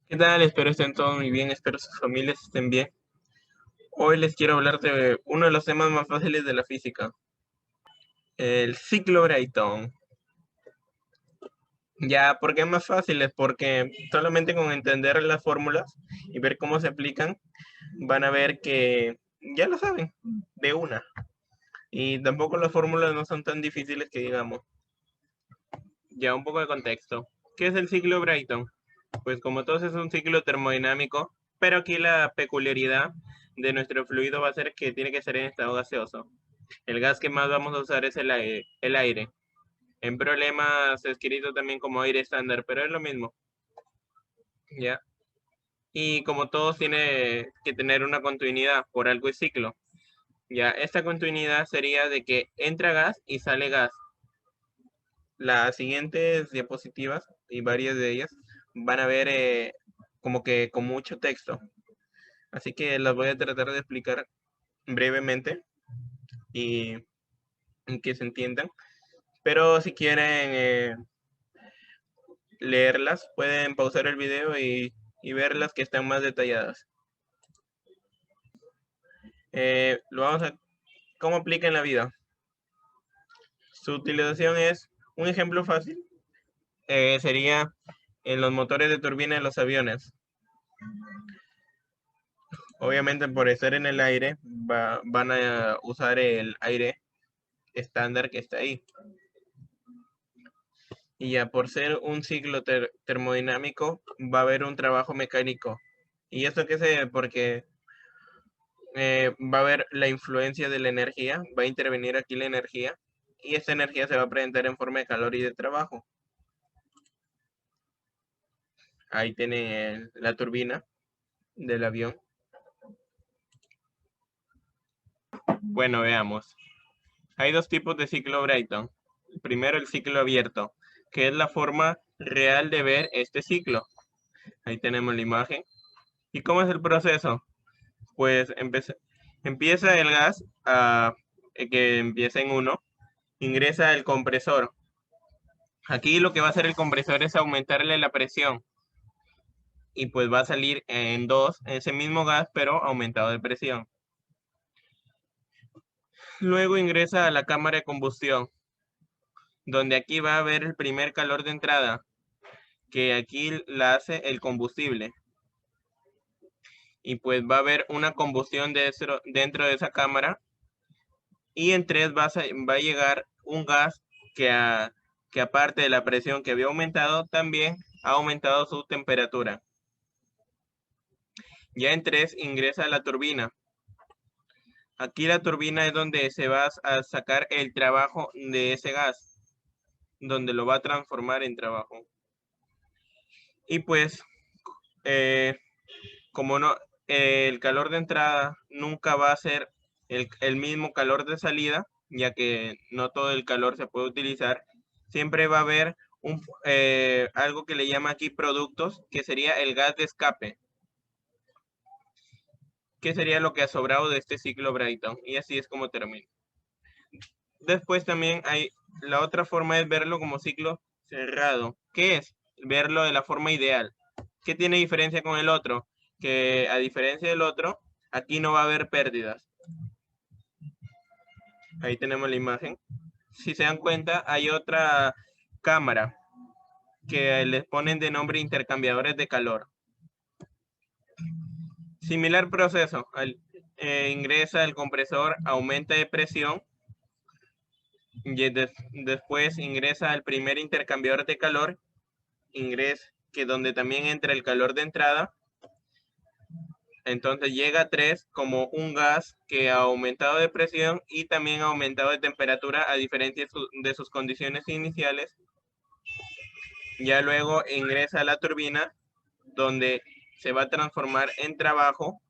¿Qué tal? Espero estén todos muy bien, espero sus familias estén bien. Hoy les quiero hablar de uno de los temas más fáciles de la física, el ciclo Brayton. Ya, ¿por qué más fáciles? Porque solamente con entender las fórmulas y ver cómo se aplican, van a ver que ya lo saben de una. Y tampoco las fórmulas no son tan difíciles que digamos. Ya, un poco de contexto. ¿Qué es el ciclo Brayton? Pues como todos es un ciclo termodinámico, pero aquí la peculiaridad de nuestro fluido va a ser que tiene que ser en estado gaseoso. El gas que más vamos a usar es el aire. En problemas escrito también como aire estándar, pero es lo mismo, ¿ya? Y como todos tiene que tener una continuidad, por algo es ciclo, ¿ya? Esta continuidad sería de que entra gas y sale gas. Las siguientes diapositivas y varias de ellas van a ver como que con mucho texto. Así que las voy a tratar de explicar brevemente y que se entiendan. Pero si quieren leerlas, pueden pausar el video y verlas que están más detalladas. Lo vamos a, ¿Cómo aplica en la vida? Su utilización es, un ejemplo fácil, sería en los motores de turbina de los aviones. Obviamente por estar en el aire, van a usar el aire estándar que está ahí. Y ya por ser un ciclo termodinámico, va a haber un trabajo mecánico. ¿Y esto qué se debe? Porque va a haber la influencia de la energía, va a intervenir aquí la energía, y esta energía se va a presentar en forma de calor y de trabajo. Ahí tienen la turbina del avión. Bueno, veamos. Hay dos tipos de ciclo Brayton. Primero, el ciclo abierto, que es la forma real de ver este ciclo. Ahí tenemos la imagen. ¿Y cómo es el proceso? Pues empieza el gas que empieza en 1, ingresa el compresor. Aquí lo que va a hacer el compresor es aumentarle la presión y pues va a salir en 2 ese mismo gas pero aumentado de presión. Luego ingresa a la cámara de combustión, donde aquí va a haber el primer calor de entrada, que aquí la hace el combustible. Y pues va a haber una combustión dentro de esa cámara y en 3 va a llegar un gas que aparte de la presión que había aumentado, también ha aumentado su temperatura. Ya en 3 ingresa la turbina. Aquí la turbina es donde se va a sacar el trabajo de ese gas, donde lo va a transformar en trabajo. Y pues, eh, como no, el calor de entrada nunca va a ser el mismo calor de salida, ya que no todo el calor se puede utilizar, siempre va a haber algo que le llama aquí productos, que sería el gas de escape, que sería lo que ha sobrado de este ciclo Brayton, y así es como termina. Después también hay la otra forma es verlo como ciclo cerrado. ¿Qué es? Verlo de la forma ideal. ¿Qué tiene diferencia con el otro? Que a diferencia del otro, aquí no va a haber pérdidas. Ahí tenemos la imagen. Si se dan cuenta, hay otra cámara que les ponen de nombre intercambiadores de calor. Similar proceso. Ingresa el compresor, aumenta de presión y después ingresa el primer intercambiador de calor, que donde también entra el calor de entrada. Entonces llega a 3 como un gas que ha aumentado de presión y también ha aumentado de temperatura a diferencia de sus condiciones iniciales. Ya luego ingresa a la turbina donde se va a transformar en trabajo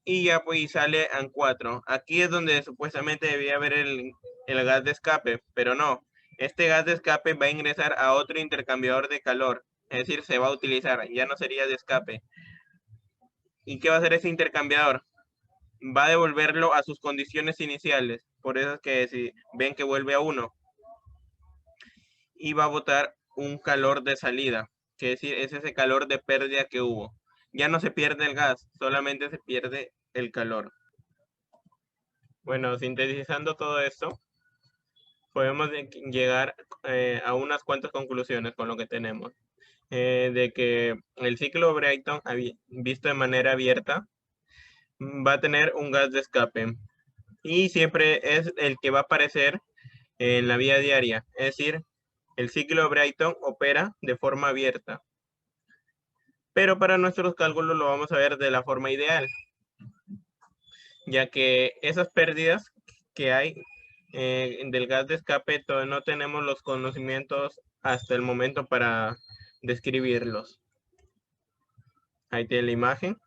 y ya pues sale en 4. Aquí es donde supuestamente debía haber el gas de escape, pero no. Este gas de escape va a ingresar a otro intercambiador de calor, es decir, se va a utilizar, ya no sería de escape. ¿Y qué va a hacer ese intercambiador? Va a devolverlo a sus condiciones iniciales, por eso es que si ven que vuelve a 1 y va a botar un calor de salida, que es ese calor de pérdida que hubo. Ya no se pierde el gas, solamente se pierde el calor. Bueno, sintetizando todo esto, podemos llegar a unas cuantas conclusiones con lo que tenemos. De que el ciclo Brayton, visto de manera abierta, va a tener un gas de escape y siempre es el que va a aparecer en la vida diaria. Es decir, el ciclo Brayton opera de forma abierta. Pero para nuestros cálculos lo vamos a ver de la forma ideal, ya que esas pérdidas que hay del gas de escape todavía no tenemos los conocimientos hasta el momento para describirlos. Ahí tiene la imagen.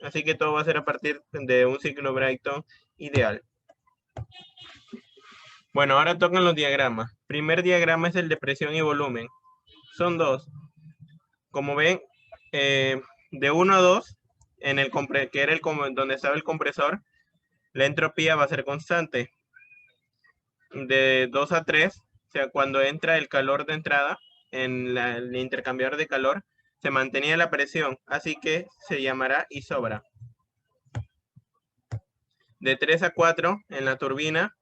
Así que todo va a ser a partir de un ciclo Brayton ideal. Bueno, ahora tocan los diagramas. Primer diagrama es el de presión y volumen. Son dos. Como ven, de 1 a 2, que era donde estaba el compresor, la entropía va a ser constante. De 2 a 3, o sea, cuando entra el calor de entrada en el intercambiador de calor, se mantenía la presión, así que se llamará isobra. De 3 a 4, en la turbina,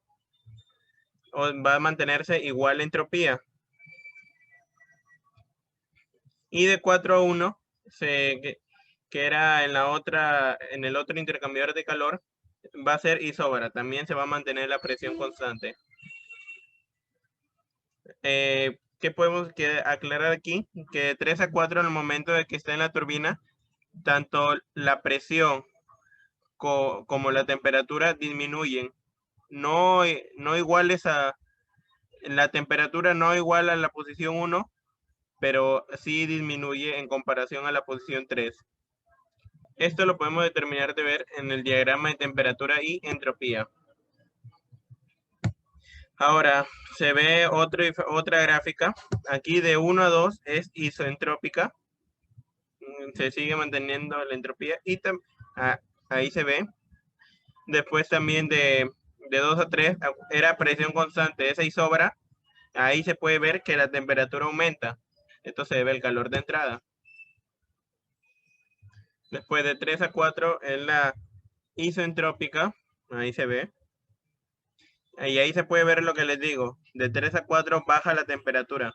va a mantenerse igual la entropía. Y de 4 a 1, que era en el otro intercambiador de calor, va a ser isobra. También se va a mantener la presión constante. ¿Qué podemos aclarar aquí? Que de 3 a 4, en el momento de que está en la turbina, tanto la presión como la temperatura disminuyen. No iguales la temperatura no igual a la posición 1, pero sí disminuye en comparación a la posición 3. Esto lo podemos determinar de ver en el diagrama de temperatura y entropía. Ahora se ve otra gráfica. Aquí de 1 a 2 es isoentrópica. Se sigue manteniendo la entropía y ahí se ve. Después también de 2 a 3 era presión constante, esa isobra. Ahí se puede ver que la temperatura aumenta. Esto se debe al calor de entrada. Después de 3 a 4 es la isoentrópica. Ahí se ve. Y ahí se puede ver lo que les digo. De 3 a 4 baja la temperatura.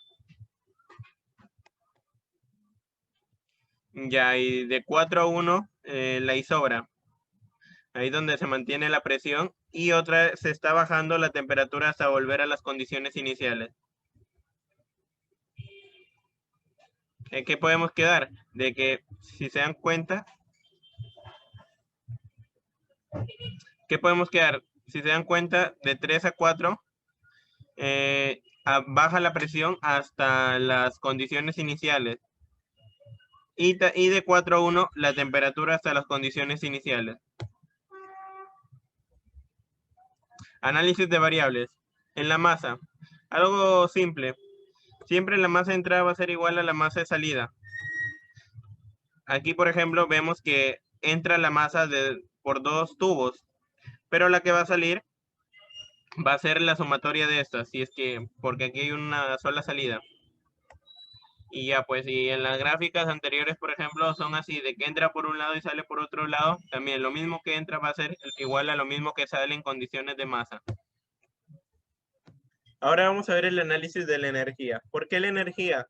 Ya, y de 4 a 1 la isobra. Ahí donde se mantiene la presión. Y otra se está bajando la temperatura hasta volver a las condiciones iniciales. ¿Qué podemos quedar? De que si se dan cuenta, ¿qué podemos quedar? Si se dan cuenta, de 3 a 4 baja la presión hasta las condiciones iniciales. Y de 4 a 1 la temperatura hasta las condiciones iniciales. Análisis de variables. En la masa, algo simple. Siempre la masa de entrada va a ser igual a la masa de salida. Aquí, por ejemplo, vemos que entra la masa por 2 tubos, pero la que va a salir va a ser la sumatoria de estas, porque aquí hay una sola salida. Y ya, pues, y en las gráficas anteriores, por ejemplo, son así, de que entra por un lado y sale por otro lado, también lo mismo que entra va a ser igual a lo mismo que sale en condiciones de masa. Ahora vamos a ver el análisis de la energía. ¿Por qué la energía?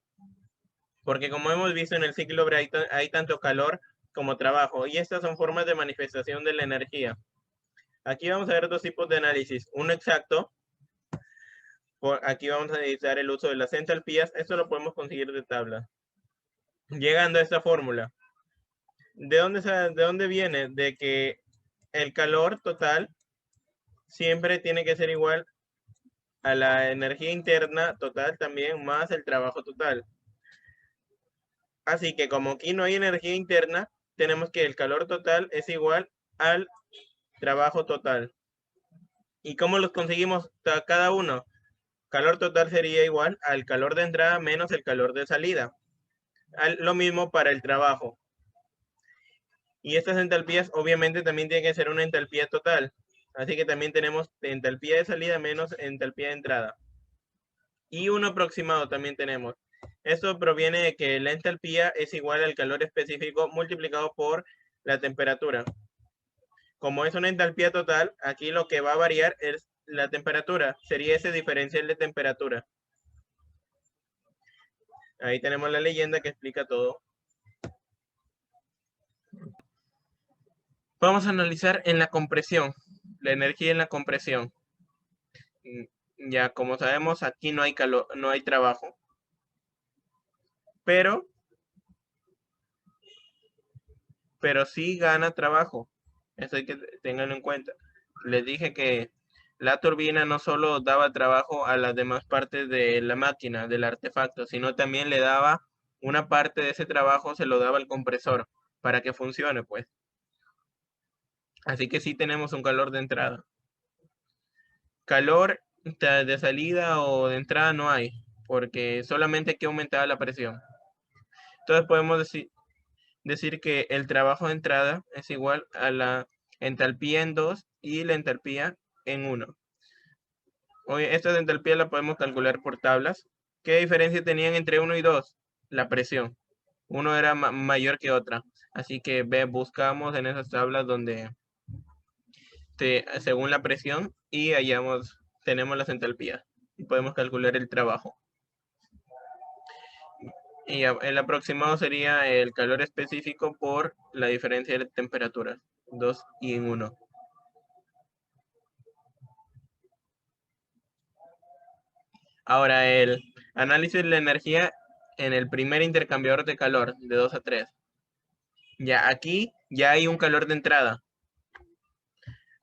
Porque como hemos visto en el ciclo Brayton, hay tanto calor como trabajo, y estas son formas de manifestación de la energía. Aquí vamos a ver dos tipos de análisis. Uno exacto. Aquí vamos a necesitar el uso de las entalpías. Esto lo podemos conseguir de tabla. Llegando a esta fórmula. ¿De dónde viene? De que el calor total siempre tiene que ser igual a la energía interna total también más el trabajo total. Así que como aquí no hay energía interna, tenemos que el calor total es igual al trabajo total. ¿Y cómo los conseguimos cada uno? Calor total sería igual al calor de entrada menos el calor de salida. Lo mismo para el trabajo. Y estas entalpías obviamente también tienen que ser una entalpía total. Así que también tenemos entalpía de salida menos entalpía de entrada. Y un aproximado también tenemos. Esto proviene de que la entalpía es igual al calor específico multiplicado por la temperatura. Como es una entalpía total, aquí lo que va a variar es la temperatura. Sería ese diferencial de temperatura. Ahí tenemos la leyenda que explica todo. Vamos a analizar en la compresión, la energía en la compresión. Ya, como sabemos, aquí no hay calor, no hay trabajo. Pero sí gana trabajo. Eso hay que tenerlo en cuenta. Les dije que la turbina no solo daba trabajo a las demás partes de la máquina, del artefacto, sino también le daba una parte de ese trabajo, se lo daba al compresor para que funcione, pues. Así que sí tenemos un calor de entrada. Calor de salida o de entrada no hay, porque solamente hay que aumentar la presión. Entonces podemos decir que el trabajo de entrada es igual a la entalpía en 2 y la entalpía en 1. Esta entalpía la podemos calcular por tablas. ¿Qué diferencia tenían entre 1 y 2? La presión. Uno era mayor que otra. Así que buscamos en esas tablas donde según la presión y tenemos las entalpías y podemos calcular el trabajo. Y el aproximado sería el calor específico por la diferencia de temperatura, 2 y en 1. Ahora, el análisis de la energía en el primer intercambiador de calor, de 2 a 3. Ya aquí ya hay un calor de entrada.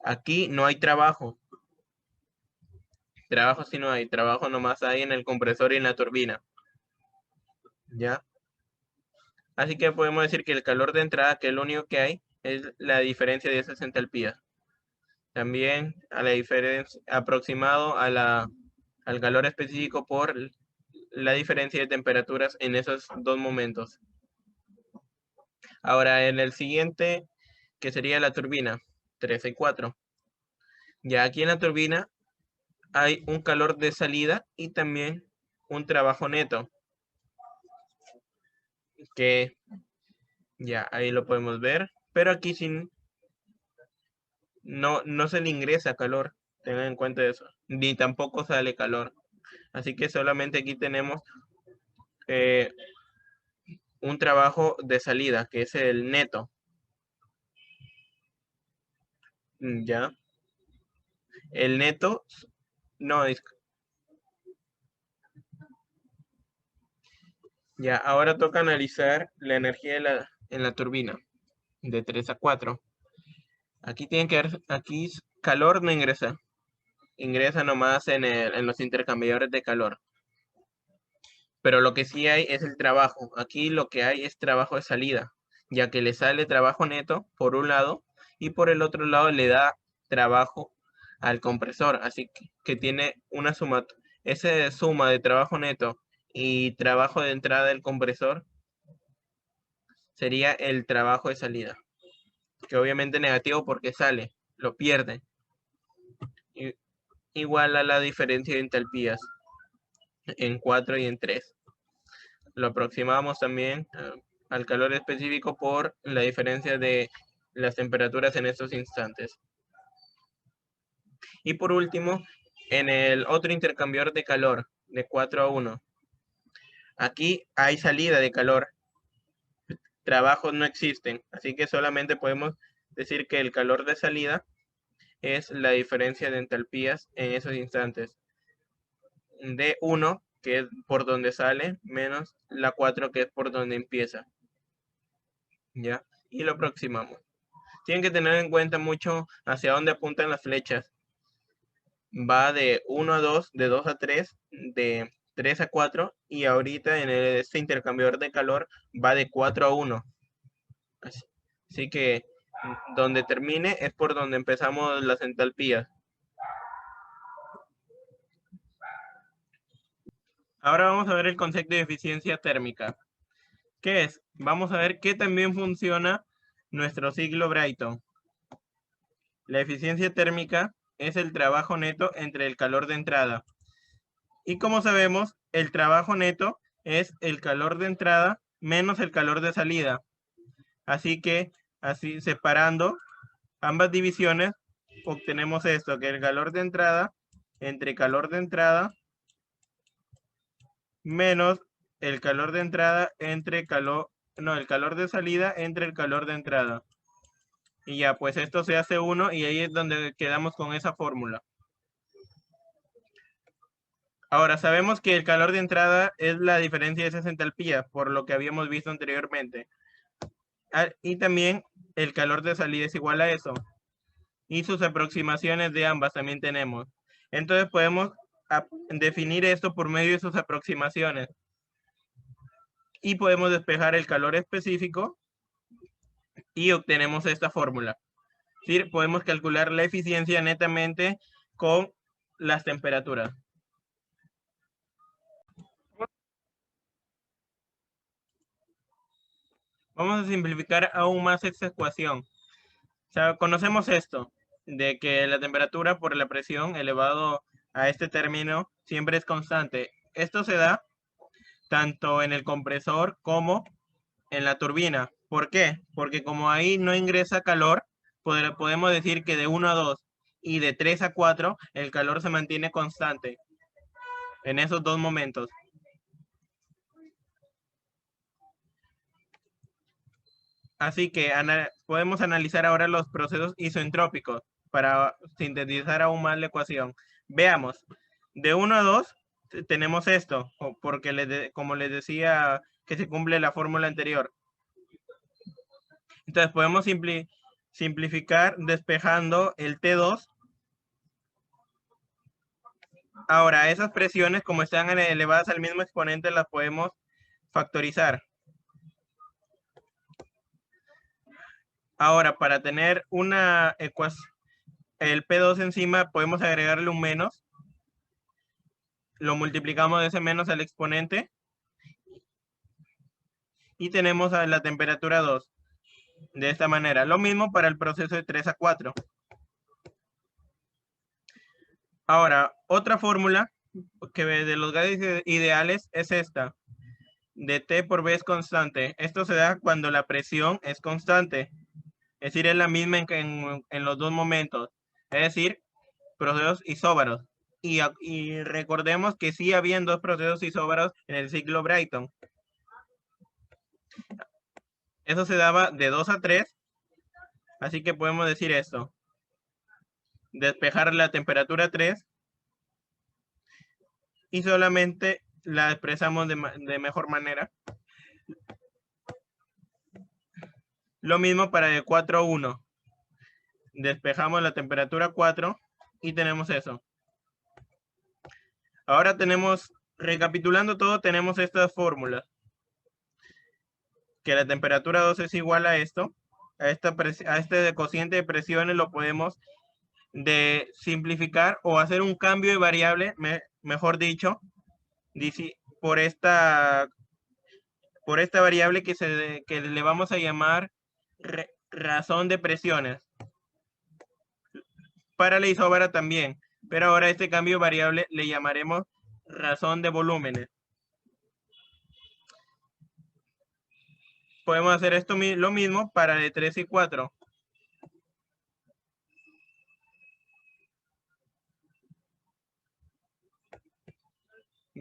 Aquí no hay trabajo. Trabajo sí no hay, trabajo nomás hay en el compresor y en la turbina. ¿Ya? Así que podemos decir que el calor de entrada, que es lo único que hay, es la diferencia de esas entalpías. También a la diferencia aproximado al calor específico por la diferencia de temperaturas en esos dos momentos. Ahora en el siguiente, que sería la turbina, 3 y 4. Ya aquí en la turbina hay un calor de salida y también un trabajo neto. Que ya ahí lo podemos ver. Pero aquí no se le ingresa calor. Tengan en cuenta eso. Ni tampoco sale calor. Así que solamente aquí tenemos un trabajo de salida, que es el neto. Ya. El neto, no, ya, ahora toca analizar la energía en la turbina, de 3 a 4. Aquí tienen que ver, aquí calor no ingresa. Ingresa nomás en los intercambiadores de calor. Pero lo que sí hay es el trabajo. Aquí lo que hay es trabajo de salida, ya que le sale trabajo neto por un lado y por el otro lado le da trabajo al compresor. Así que tiene una suma. Esa suma de trabajo neto y trabajo de entrada del compresor sería el trabajo de salida. Que obviamente negativo porque sale, lo pierde. Igual a la diferencia de entalpías en 4 y en 3. Lo aproximamos también al calor específico por la diferencia de las temperaturas en estos instantes. Y por último, en el otro intercambiador de calor, de 4 a 1. Aquí hay salida de calor. Trabajos no existen, así que solamente podemos decir que el calor de salida es la diferencia de entalpías en esos instantes. De 1, que es por donde sale, menos la 4, que es por donde empieza. ¿Ya? Y lo aproximamos. Tienen que tener en cuenta mucho hacia dónde apuntan las flechas. Va de 1 a 2, de 2 a 3, de 3 a 4 y ahorita en este intercambiador de calor va de 4 a 1. Así que donde termine es por donde empezamos las entalpías. Ahora vamos a ver el concepto de eficiencia térmica. ¿Qué es? Vamos a ver qué también funciona nuestro ciclo Brayton. La eficiencia térmica es el trabajo neto entre el calor de entrada. Y como sabemos, el trabajo neto es el calor de entrada menos el calor de salida. Así que, así separando ambas divisiones, obtenemos esto, que el calor de entrada entre calor de entrada menos el calor de entrada entre calor, no, el calor de salida entre el calor de entrada. Y ya, pues esto se hace 1 y ahí es donde quedamos con esa fórmula. Ahora, sabemos que el calor de entrada es la diferencia de esas entalpías, por lo que habíamos visto anteriormente. Y también el calor de salida es igual a eso. Y sus aproximaciones de ambas también tenemos. Entonces podemos definir esto por medio de sus aproximaciones. Y podemos despejar el calor específico y obtenemos esta fórmula. ¿Sí? Podemos calcular la eficiencia netamente con las temperaturas. Vamos a simplificar aún más esta ecuación. O sea, conocemos esto, de que la temperatura por la presión elevado a este término siempre es constante. Esto se da tanto en el compresor como en la turbina. ¿Por qué? Porque como ahí no ingresa calor, podemos decir que de 1 a 2 y de 3 a 4 el calor se mantiene constante en esos dos momentos. Así que podemos analizar ahora los procesos isoentrópicos para sintetizar aún más la ecuación. Veamos, de 1 a 2 tenemos esto, porque como les decía que se cumple la fórmula anterior. Entonces podemos simplificar despejando el T2. Ahora, esas presiones, como están elevadas al mismo exponente, las podemos factorizar. Ahora, para tener una ecuación, el P2 encima, podemos agregarle un menos. Lo multiplicamos de ese menos al exponente. Y tenemos a la temperatura 2. De esta manera. Lo mismo para el proceso de 3 a 4. Ahora, otra fórmula que de los gases ideales es esta. De T por B es constante. Esto se da cuando la presión es constante. Es decir, es la misma en los dos momentos. Es decir, procesos isóbaros. Y recordemos que sí habían dos procesos isóbaros en el ciclo Brayton. Eso se daba de 2 a 3. Así que podemos decir esto. Despejar la temperatura 3. Y solamente la expresamos de mejor manera. Lo mismo para de 4 a 1. Despejamos la temperatura 4 y tenemos eso. Ahora tenemos, recapitulando todo, tenemos estas fórmulas. Que la temperatura 2 es igual a esto. A este cociente de presiones lo podemos simplificar o hacer un cambio de variable, mejor dicho, por esta variable que le vamos a llamar razón de presiones. Para la isóbara también, pero ahora este cambio de variable le llamaremos razón de volúmenes. Podemos hacer esto lo mismo para de 3 y 4.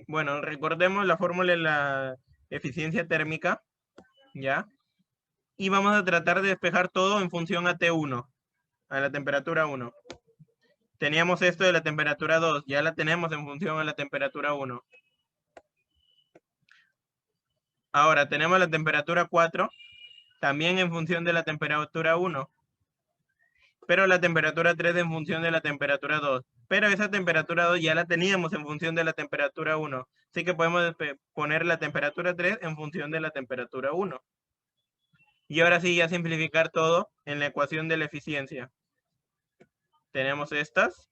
Bueno, recordemos la fórmula de la eficiencia térmica, ¿ya? Y vamos a tratar de despejar todo en función a T1, a la temperatura 1. Teníamos esto de la temperatura 2, ya la tenemos en función a la temperatura 1. Ahora tenemos la temperatura 4, también en función de la temperatura 1. Pero la temperatura 3 en función de la temperatura 2. Pero esa temperatura 2 ya la teníamos en función de la temperatura 1. Así que podemos poner la temperatura 3 en función de la temperatura 1. Y ahora sí, ya simplificar todo en la ecuación de la eficiencia. Tenemos estas.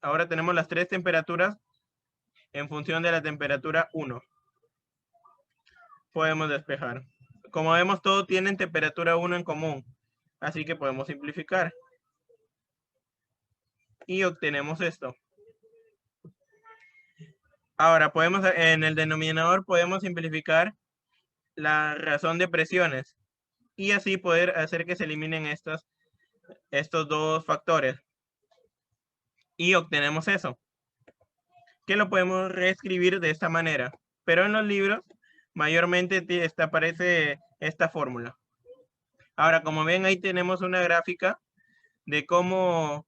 Ahora tenemos las tres temperaturas en función de la temperatura 1. Podemos despejar. Como vemos, todos tienen temperatura 1 en común. Así que podemos simplificar. Y obtenemos esto. Ahora, en el denominador podemos simplificar la razón de presiones y así poder hacer que se eliminen estos dos factores. Y obtenemos eso, que lo podemos reescribir de esta manera. Pero en los libros, mayormente aparece esta fórmula. Ahora, como ven, ahí tenemos una gráfica de cómo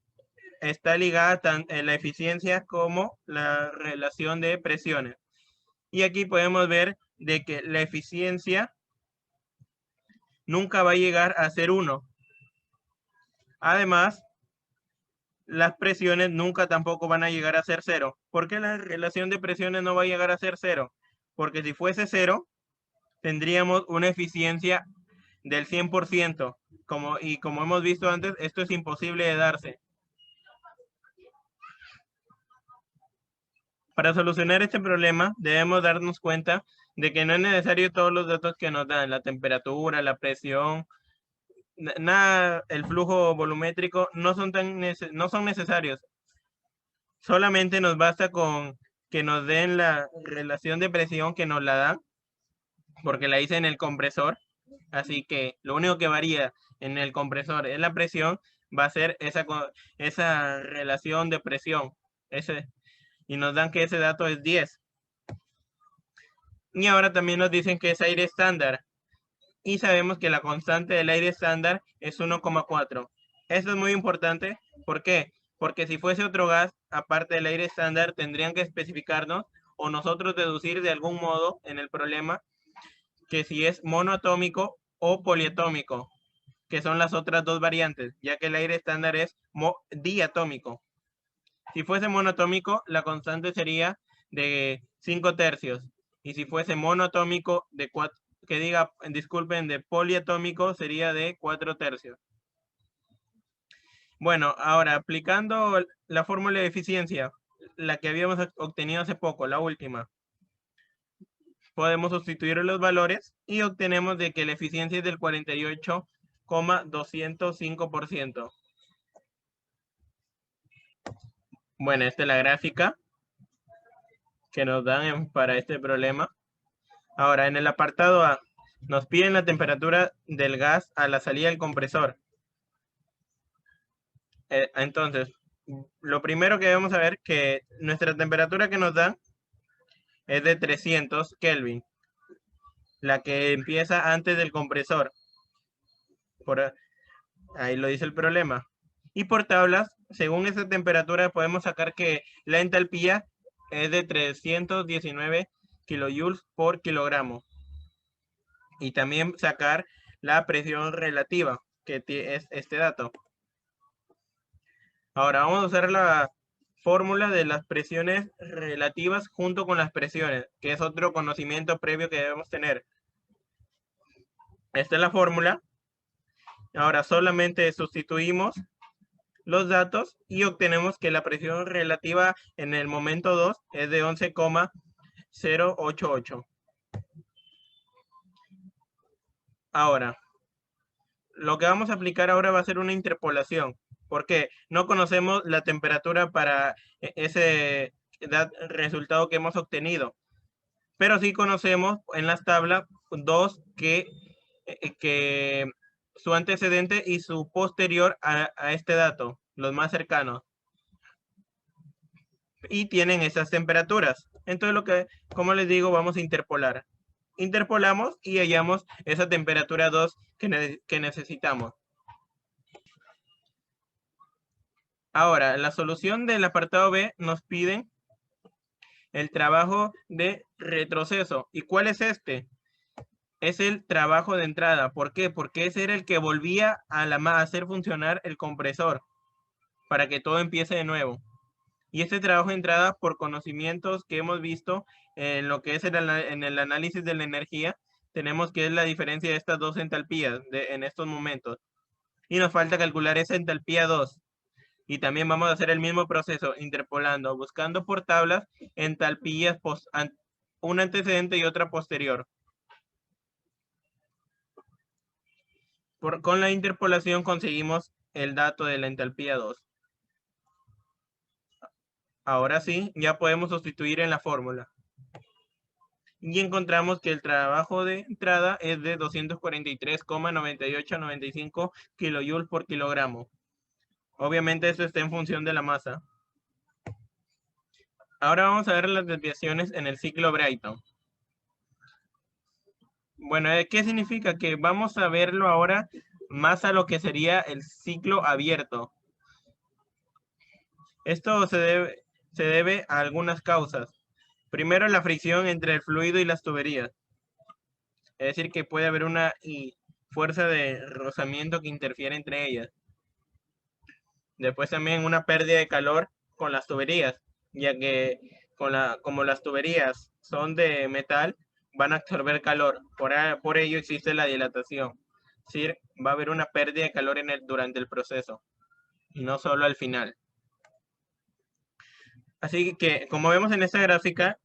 está ligada la eficiencia como la relación de presiones. Y aquí podemos ver de que la eficiencia nunca va a llegar a ser 1. Además, las presiones nunca tampoco van a llegar a ser 0. ¿Por qué la relación de presiones no va a llegar a ser 0? Porque si fuese 0, tendríamos una eficiencia del 100%. Y como hemos visto antes, esto es imposible de darse. Para solucionar este problema, debemos darnos cuenta de que no es necesario todos los datos que nos dan, la temperatura, la presión, nada, el flujo volumétrico, no son necesarios. Solamente nos basta con que nos den la relación de presión que nos la dan, porque la hice en el compresor. Así que lo único que varía en el compresor es la presión, va a ser esa relación de presión. Y nos dan que ese dato es 10. Y ahora también nos dicen que es aire estándar. Y sabemos que la constante del aire estándar es 1,4. Esto es muy importante. ¿Por qué? Porque si fuese otro gas, aparte del aire estándar, tendrían que especificarnos o nosotros deducir de algún modo en el problema que si es monoatómico o poliatómico, que son las otras dos variantes, ya que el aire estándar es diatómico. Si fuese monoatómico, la constante sería de 5 tercios. Y si fuese monoatómico, de de poliatómico, sería de 4 tercios. Bueno, ahora aplicando la fórmula de eficiencia, la que habíamos obtenido hace poco, la última, podemos sustituir los valores y obtenemos de que la eficiencia es del 48,205%. Bueno, esta es la gráfica que nos dan para este problema. Ahora, en el apartado A, nos piden la temperatura del gas a la salida del compresor. Entonces, lo primero que debemos saber que nuestra temperatura que nos dan es de 300 Kelvin, la que empieza antes del compresor. Ahí lo dice el problema. Y por tablas, según esa temperatura, podemos sacar que la entalpía es de 319 kilojoules por kilogramo. Y también sacar la presión relativa, que es este dato. Ahora vamos a usar la fórmula de las presiones relativas junto con las presiones, que es otro conocimiento previo que debemos tener. Esta es la fórmula. Ahora solamente sustituimos los datos y obtenemos que la presión relativa en el momento 2 es de 11,088. Ahora, lo que vamos a aplicar ahora va a ser una interpolación, porque no conocemos la temperatura para ese resultado que hemos obtenido, pero sí conocemos en las tablas dos que su antecedente y su posterior a este dato, los más cercanos. Y tienen esas temperaturas. Entonces, como les digo, vamos a interpolar. Interpolamos y hallamos esa temperatura 2 que necesitamos. Ahora, en la solución del apartado B nos piden el trabajo de retroceso. ¿Y cuál es este? Es el trabajo de entrada. ¿Por qué? Porque ese era el que volvía a hacer funcionar el compresor para que todo empiece de nuevo. Y este trabajo de entrada, por conocimientos que hemos visto en lo que es en el análisis de la energía, tenemos que es la diferencia de estas dos entalpías en estos momentos. Y nos falta calcular esa entalpía 2. Y también vamos a hacer el mismo proceso, interpolando, buscando por tablas entalpías, una antecedente y otra posterior. Con la interpolación conseguimos el dato de la entalpía 2. Ahora sí, ya podemos sustituir en la fórmula. Y encontramos que el trabajo de entrada es de 243,9895 kilojoules por kilogramo. Obviamente esto está en función de la masa. Ahora vamos a ver las desviaciones en el ciclo Brayton. Bueno, ¿qué significa? Que vamos a verlo ahora más a lo que sería el ciclo abierto. Esto se debe a algunas causas. Primero, la fricción entre el fluido y las tuberías. Es decir, que puede haber una fuerza de rozamiento que interfiere entre ellas. Después también una pérdida de calor con las tuberías, ya que como las tuberías son de metal, van a absorber calor. Por ello existe la dilatación. Es decir, va a haber una pérdida de calor durante el proceso, y no solo al final. Así que, como vemos en esta gráfica,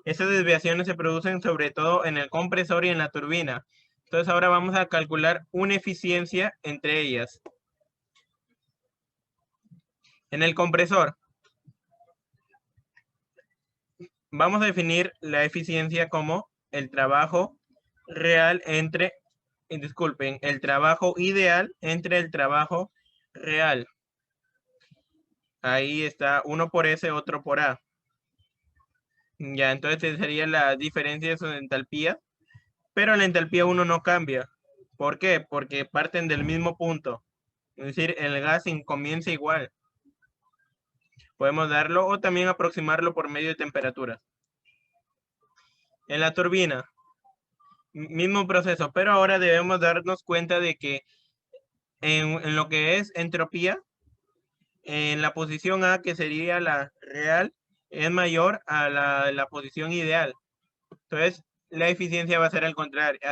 esas desviaciones se producen sobre todo en el compresor y en la turbina. Entonces ahora vamos a calcular una eficiencia entre ellas. En el compresor, vamos a definir la eficiencia como el trabajo real entre, disculpen, el trabajo ideal entre el trabajo real. Ahí está uno por S, otro por A. Ya, entonces sería la diferencia de sus entalpías, pero la entalpía 1 no cambia. ¿Por qué? Porque parten del mismo punto. Es decir, el gas comienza igual. Podemos darlo o también aproximarlo por medio de temperaturas. En la turbina, mismo proceso, pero ahora debemos darnos cuenta de que en lo que es entropía, en la posición A, que sería la real, es mayor a la posición ideal. Entonces, la eficiencia va a ser al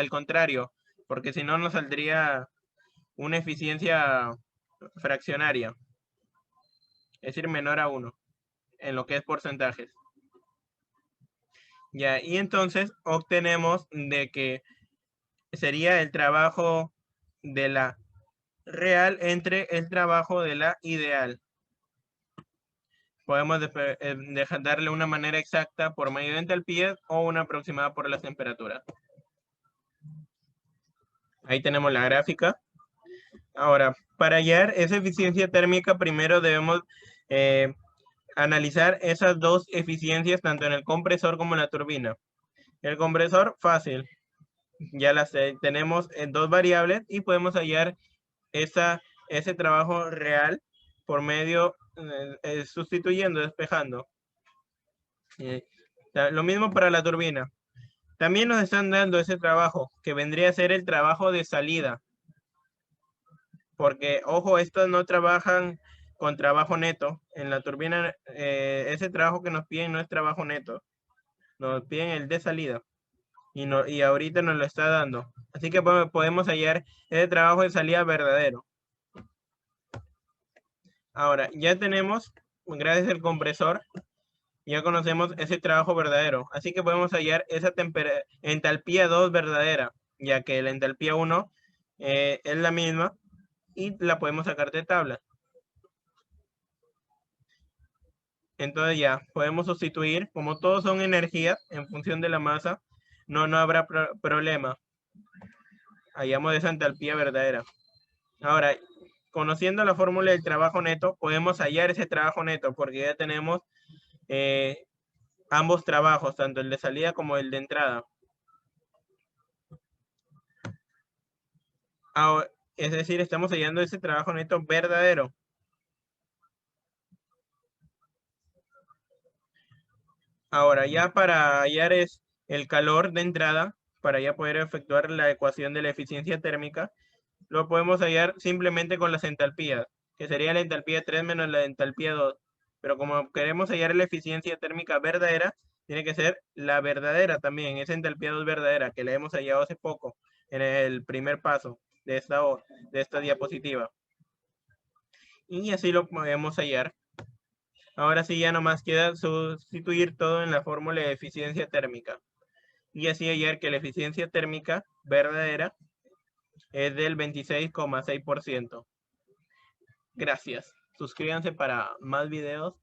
contrario, porque si no nos saldría una eficiencia fraccionaria, es decir, menor a 1, en lo que es porcentajes. Ya, y entonces obtenemos de que sería el trabajo de la real entre el trabajo de la ideal. Podemos darle una manera exacta por medio de entalpías o una aproximada por las temperaturas. Ahí tenemos la gráfica. Ahora, para hallar esa eficiencia térmica, primero debemos analizar esas dos eficiencias, tanto en el compresor como en la turbina. El compresor, fácil. Ya las tenemos en dos variables y podemos hallar ese trabajo real por medio, sustituyendo, despejando. Lo mismo para la turbina. También nos están dando ese trabajo, que vendría a ser el trabajo de salida. Porque, ojo, estos no trabajan con trabajo neto. En la turbina, ese trabajo que nos piden no es trabajo neto. Nos piden el de salida. Y ahorita nos lo está dando. Así que podemos hallar ese trabajo de salida verdadero. Ahora, ya tenemos, gracias al compresor, ya conocemos ese trabajo verdadero. Así que podemos hallar esa entalpía 2 verdadera, ya que la entalpía 1 es la misma y la podemos sacar de tabla. Entonces ya podemos sustituir, como todos son energías en función de la masa, no habrá problema. Hallamos esa entalpía verdadera. Ahora, conociendo la fórmula del trabajo neto, podemos hallar ese trabajo neto porque ya tenemos ambos trabajos, tanto el de salida como el de entrada. Ahora, es decir, estamos hallando ese trabajo neto verdadero. Ahora, ya para hallar el calor de entrada, para ya poder efectuar la ecuación de la eficiencia térmica, lo podemos hallar simplemente con las entalpías, que sería la entalpía 3 menos la entalpía 2. Pero como queremos hallar la eficiencia térmica verdadera, tiene que ser la verdadera también, esa entalpía 2 verdadera, que la hemos hallado hace poco, en el primer paso de esta diapositiva. Y así lo podemos hallar. Ahora sí ya nomás queda sustituir todo en la fórmula de eficiencia térmica. Y así hallar que la eficiencia térmica verdadera es del 26,6%. Gracias. Suscríbanse para más videos.